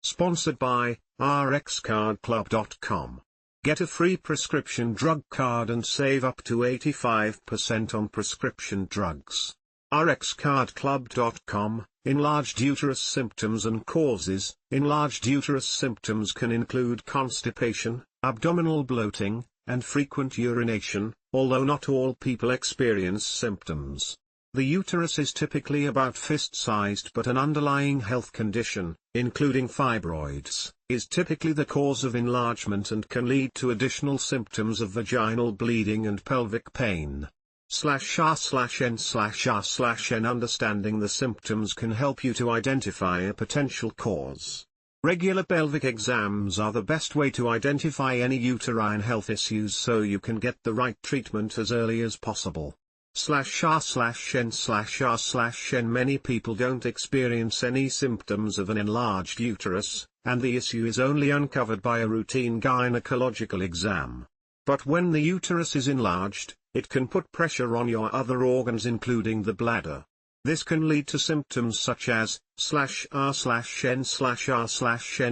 Sponsored by rxcardclub.com. Get a free prescription drug card and save up to 85% on prescription drugs. rxcardclub.com. Enlarged uterus symptoms and causes. Enlarged uterus symptoms can include constipation, abdominal bloating, and frequent urination, although not all people experience symptoms. The uterus is typically about fist-sized, but an underlying health condition, including fibroids, is typically the cause of enlargement and can lead to additional symptoms of vaginal bleeding and pelvic pain. /r/n/r/n Understanding the symptoms can help you to identify a potential cause. Regular pelvic exams are the best way to identify any uterine health issues so you can get the right treatment as early as possible. /r/n/r/n Many people don't experience any symptoms of an enlarged uterus, and the issue is only uncovered by a routine gynecological exam. But when the uterus is enlarged, it can put pressure on your other organs including the bladder. This can lead to symptoms such as /r/n/r/n.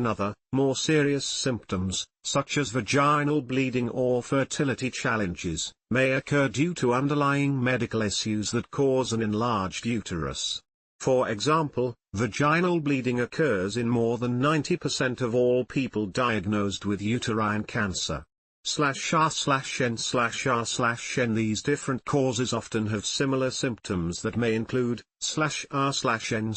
Other, more serious symptoms, such as vaginal bleeding or fertility challenges, may occur due to underlying medical issues that cause an enlarged uterus. For example, vaginal bleeding occurs in more than 90% of all people diagnosed with uterine cancer. /r/n/r/n These different causes often have similar symptoms that may include /r/n/r/n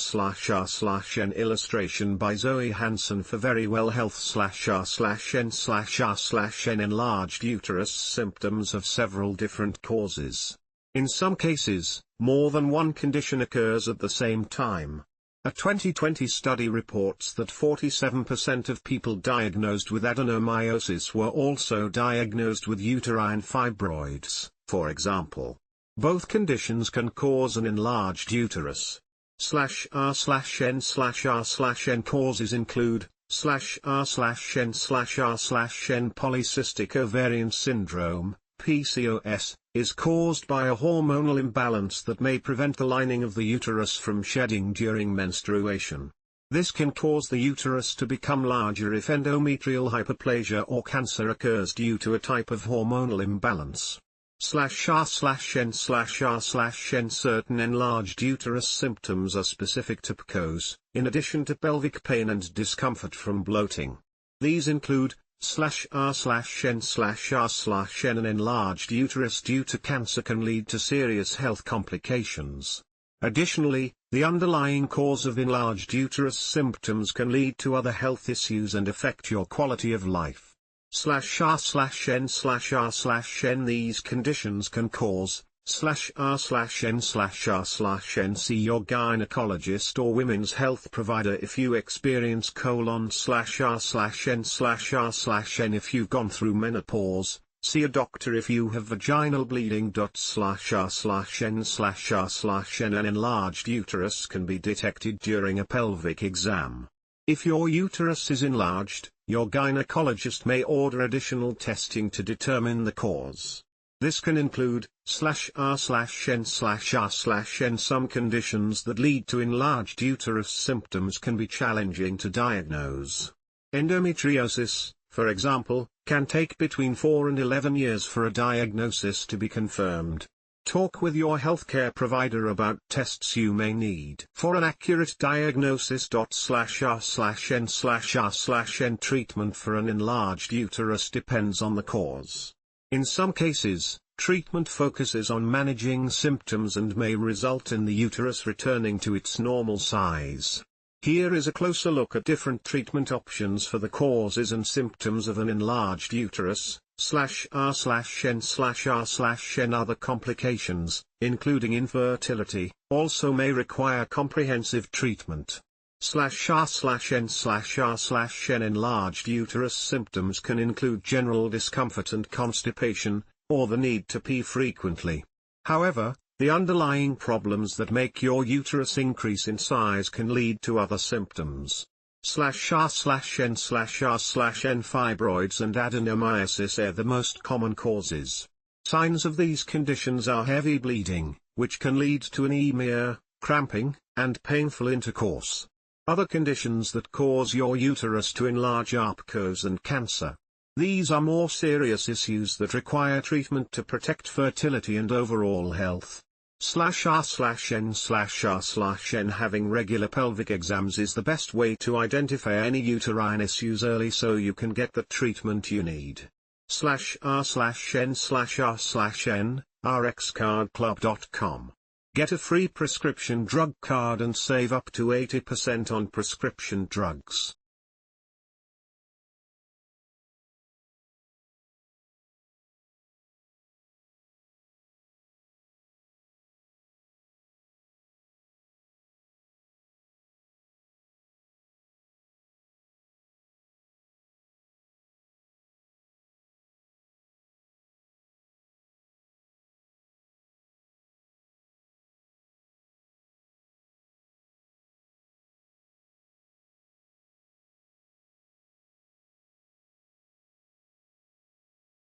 Illustration by Zoe Hansen for Verywell Health/r/n/r/n Enlarged uterus symptoms of several different causes. In some cases, more than one condition occurs at the same time. A 2020 study reports that 47% of people diagnosed with adenomyosis were also diagnosed with uterine fibroids, for example. Both conditions can cause an enlarged uterus. /r/n/r/n Causes include /r/n/r/n Polycystic ovarian syndrome, PCOS, is caused by a hormonal imbalance that may prevent the lining of the uterus from shedding during menstruation. This can cause the uterus to become larger if endometrial hyperplasia or cancer occurs due to a type of hormonal imbalance. /r/n/r/n Certain enlarged uterus symptoms are specific to PCOS, in addition to pelvic pain and discomfort from bloating. These include /r/n/r/n An enlarged uterus due to cancer can lead to serious health complications. Additionally, the underlying cause of enlarged uterus symptoms can lead to other health issues and affect your quality of life. /r/n/r/n These conditions can cause /r/n/r/n See your gynecologist or women's health provider if you experience /r/n/r/n If you've gone through menopause, see a doctor if you have vaginal bleeding. /r/n/r/n An enlarged uterus can be detected during a pelvic exam. If your uterus is enlarged, your gynecologist may order additional testing to determine the cause. This can include /r/n/r/n Some conditions that lead to enlarged uterus symptoms can be challenging to diagnose. Endometriosis, for example, can take between 4 and 11 years for a diagnosis to be confirmed. Talk with your healthcare provider about tests you may need for an accurate diagnosis. /r/n/r/n Treatment for an enlarged uterus depends on the cause. In some cases, treatment focuses on managing symptoms and may result in the uterus returning to its normal size. Here is a closer look at different treatment options for the causes and symptoms of an enlarged uterus. /r/n/r/n Other complications, including infertility, also may require comprehensive treatment. /r/n/r/n Enlarged uterus symptoms can include general discomfort and constipation, or the need to pee frequently. However, the underlying problems that make your uterus increase in size can lead to other symptoms. /r/n/r/n Fibroids and adenomyosis are the most common causes. Signs of these conditions are heavy bleeding, which can lead to anemia, cramping, and painful intercourse. Other conditions that cause your uterus to enlarge are PCOS and cancer. These are more serious issues that require treatment to protect fertility and overall health. /r/n/r/n Having regular pelvic exams is the best way to identify any uterine issues early so you can get the treatment you need. /r/n/r/n rxcardclub.com. Get a free prescription drug card and save up to 80% on prescription drugs.